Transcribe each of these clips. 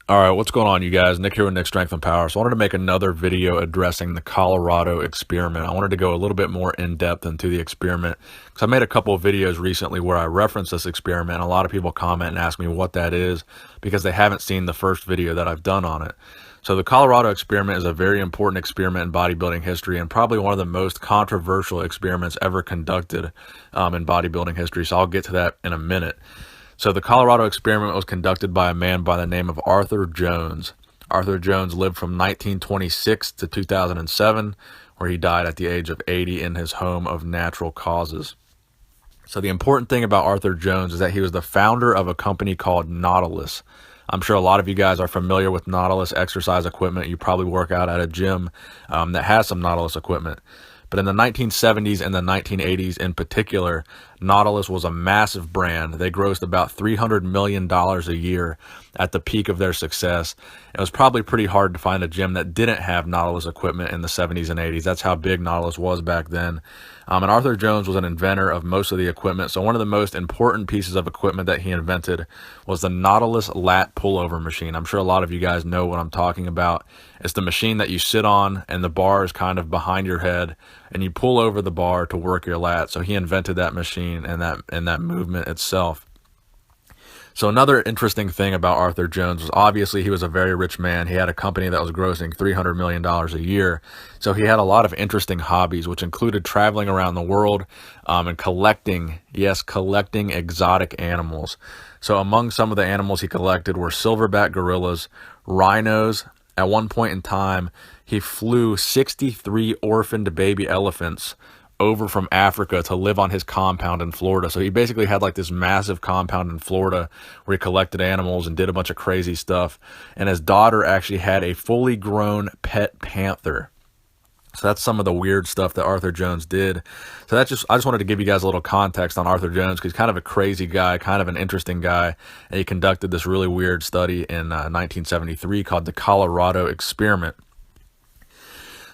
All right, what's going on, you guys? Nick here with Nick Strength and Power. So I wanted to make another video addressing the Colorado experiment. I wanted to go a little bit more in depth into the experiment because I made a couple of videos recently where I referenced this experiment. And a lot of people comment and ask me what that is because they haven't seen the first video that I've done on it. So the Colorado experiment is a very important experiment in bodybuilding history and probably one of the most controversial experiments ever conducted in bodybuilding history. So I'll get to that in a minute. So the Colorado experiment was conducted by a man by the name of Arthur Jones. Arthur Jones lived from 1926 to 2007, where he died at the age of 80 in his home of natural causes. So the important thing about Arthur Jones is that he was the founder of a company called Nautilus. I'm sure a lot of you guys are familiar with Nautilus exercise equipment. You probably work out at a gym that has some Nautilus equipment. But in the 1970s and the 1980s in particular, Nautilus was a massive brand. They grossed about $300 million a year at the peak of their success. It was probably pretty hard to find a gym that didn't have Nautilus equipment in the 70s and 80s. That's how big Nautilus was back then. And Arthur Jones was an inventor of most of the equipment. So one of the most important pieces of equipment that he invented was the Nautilus lat pullover machine. I'm sure a lot of you guys know what I'm talking about. It's the machine that you sit on and the bar is kind of behind your head and you pull over the bar to work your lat. So he invented that machine and that movement itself. So another interesting thing about Arthur Jones was obviously he was a very rich man. He had a company that was grossing $300 million a year. So he had a lot of interesting hobbies, which included traveling around the world and collecting exotic animals. So among some of the animals he collected were silverback gorillas, rhinos. At one point in time, he flew 63 orphaned baby elephants over from Africa to live on his compound in Florida. So he basically had like this massive compound in Florida where he collected animals and did a bunch of crazy stuff. And his daughter actually had a fully grown pet panther. So that's some of the weird stuff that Arthur Jones did. So I just wanted to give you guys a little context on Arthur Jones because he's kind of a crazy guy, kind of an interesting guy. And he conducted this really weird study in 1973 called the Colorado experiment.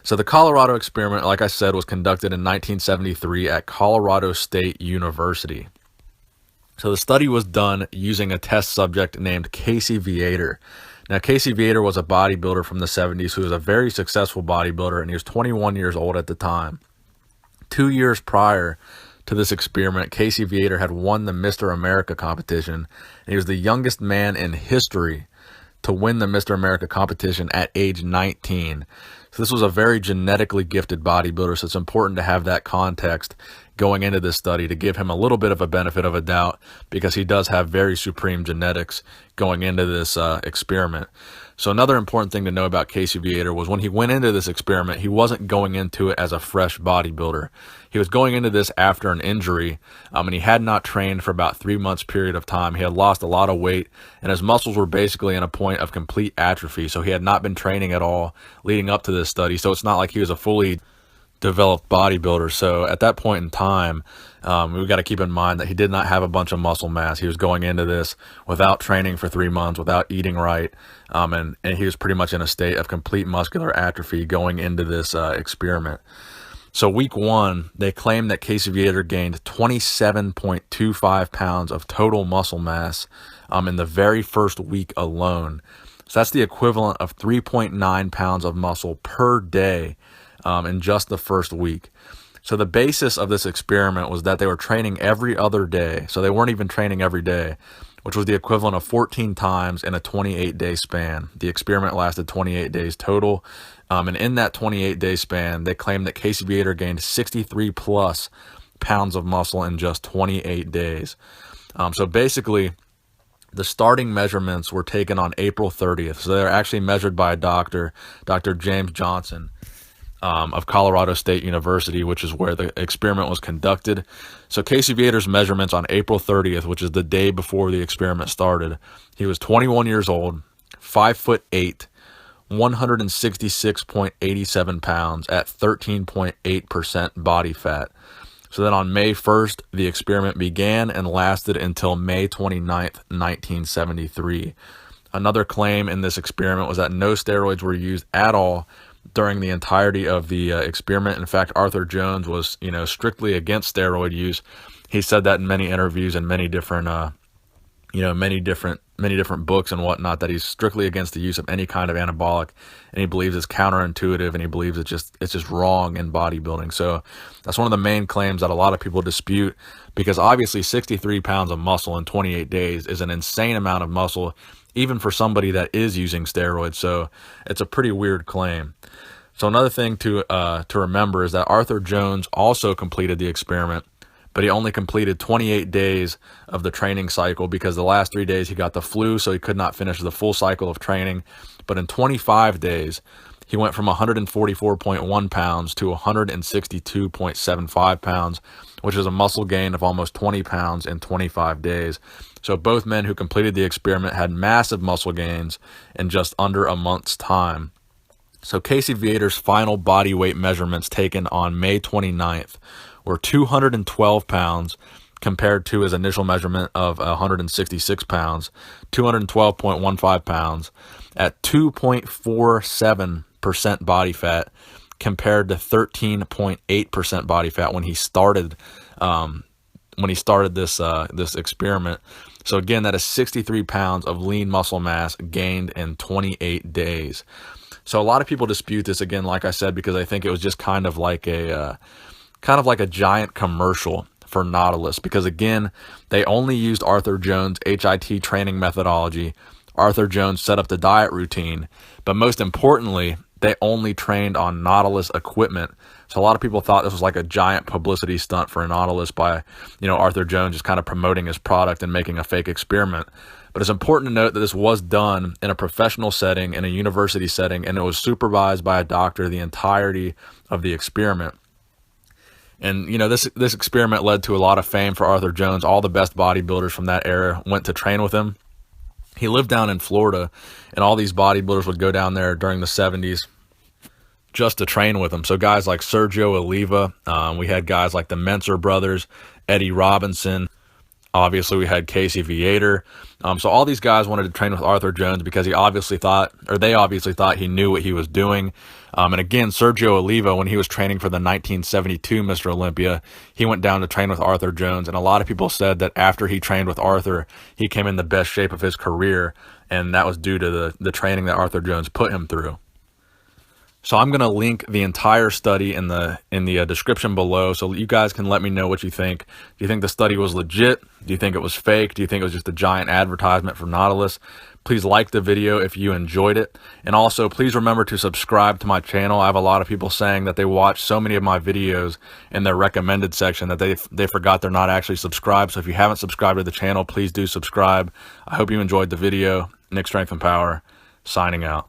So the Colorado experiment, like I said, was conducted in 1973 at Colorado State University. So the study was done using a test subject named Casey Viator. Now, Casey Viator was a bodybuilder from the 70s who was a very successful bodybuilder, and he was 21 years old at the time. 2 years prior to this experiment, Casey Viator had won the Mr. America competition, and he was the youngest man in history to win the Mr. America competition at age 19. So this was a very genetically gifted bodybuilder, so it's important to have that context going into this study to give him a little bit of a benefit of a doubt because he does have very supreme genetics going into this experiment. So another important thing to know about Casey Viator was when he went into this experiment, he wasn't going into it as a fresh bodybuilder. He was going into this after an injury, and he had not trained for about 3 months period of time. He had lost a lot of weight, and his muscles were basically in a point of complete atrophy. So he had not been training at all leading up to this study. So it's not like he was a fully developed bodybuilder. So at that point in time, we've got to keep in mind that he did not have a bunch of muscle mass. He was going into this without training for 3 months, without eating right, and he was pretty much in a state of complete muscular atrophy going into this experiment. So week one, they claimed that Casey Viator gained 27.25 pounds of total muscle mass in the very first week alone. So that's the equivalent of 3.9 pounds of muscle per day in just the first week. So the basis of this experiment was that they were training every other day. So they weren't even training every day, which was the equivalent of 14 times in a 28-day span. The experiment lasted 28 days total. And in that 28-day span, they claimed that Casey Viator gained 63 plus pounds of muscle in just 28 days. So basically, the starting measurements were taken on April 30th. So they were actually measured by a doctor, Dr. James Johnson, of Colorado State University, which is where the experiment was conducted. So Casey Viator's measurements on April 30th, which is the day before the experiment started, he was 21 years old, 5'8", 166.87 pounds at 13.8% body fat. So then on May 1st, the experiment began and lasted until May 29th, 1973. Another claim in this experiment was that no steroids were used at all during the entirety of the experiment. In fact, Arthur Jones was, strictly against steroid use. He said that in many interviews and many different many different books and whatnot that he's strictly against the use of any kind of anabolic, and he believes it's counterintuitive, and he believes it's just wrong in bodybuilding. So that's one of the main claims that a lot of people dispute, because obviously 63 pounds of muscle in 28 days is an insane amount of muscle, even for somebody that is using steroids. So it's a pretty weird claim. So another thing to remember is that Arthur Jones also completed the experiment, but he only completed 28 days of the training cycle, because the last 3 days he got the flu, so he could not finish the full cycle of training. But in 25 days, he went from 144.1 pounds to 162.75 pounds, which is a muscle gain of almost 20 pounds in 25 days. So both men who completed the experiment had massive muscle gains in just under a month's time. So Casey Viator's final body weight measurements taken on May 29th were 212 pounds compared to his initial measurement of 166 pounds, 212.15 pounds at 2.47% body fat compared to 13.8% body fat when he started this experiment. So again, that is 63 pounds of lean muscle mass gained in 28 days. So a lot of people dispute this, again, like I said, because I think it was just kind of like a giant commercial for Nautilus, because again, they only used Arthur Jones' HIT training methodology. Arthur Jones set up the diet routine, but most importantly, they only trained on Nautilus equipment. So a lot of people thought this was like a giant publicity stunt for Nautilus by, Arthur Jones just kind of promoting his product and making a fake experiment. But it's important to note that this was done in a professional setting, in a university setting, and it was supervised by a doctor the entirety of the experiment. And, this experiment led to a lot of fame for Arthur Jones. All the best bodybuilders from that era went to train with him. He lived down in Florida, and all these bodybuilders would go down there during the 70s just to train with him. So guys like Sergio Oliva, we had guys like the Menser brothers, Eddie Robinson. Obviously, we had Casey Viator. So all these guys wanted to train with Arthur Jones because they obviously thought he knew what he was doing. And again, Sergio Oliva, when he was training for the 1972 Mr. Olympia, he went down to train with Arthur Jones. And a lot of people said that after he trained with Arthur, he came in the best shape of his career. And that was due to the training that Arthur Jones put him through. So I'm going to link the entire study in the description below, so you guys can let me know what you think. Do you think the study was legit? Do you think it was fake? Do you think it was just a giant advertisement for Nautilus? Please like the video if you enjoyed it. And also, please remember to subscribe to my channel. I have a lot of people saying that they watch so many of my videos in their recommended section that they forgot they're not actually subscribed. So if you haven't subscribed to the channel, please do subscribe. I hope you enjoyed the video. Nick Strength and Power, signing out.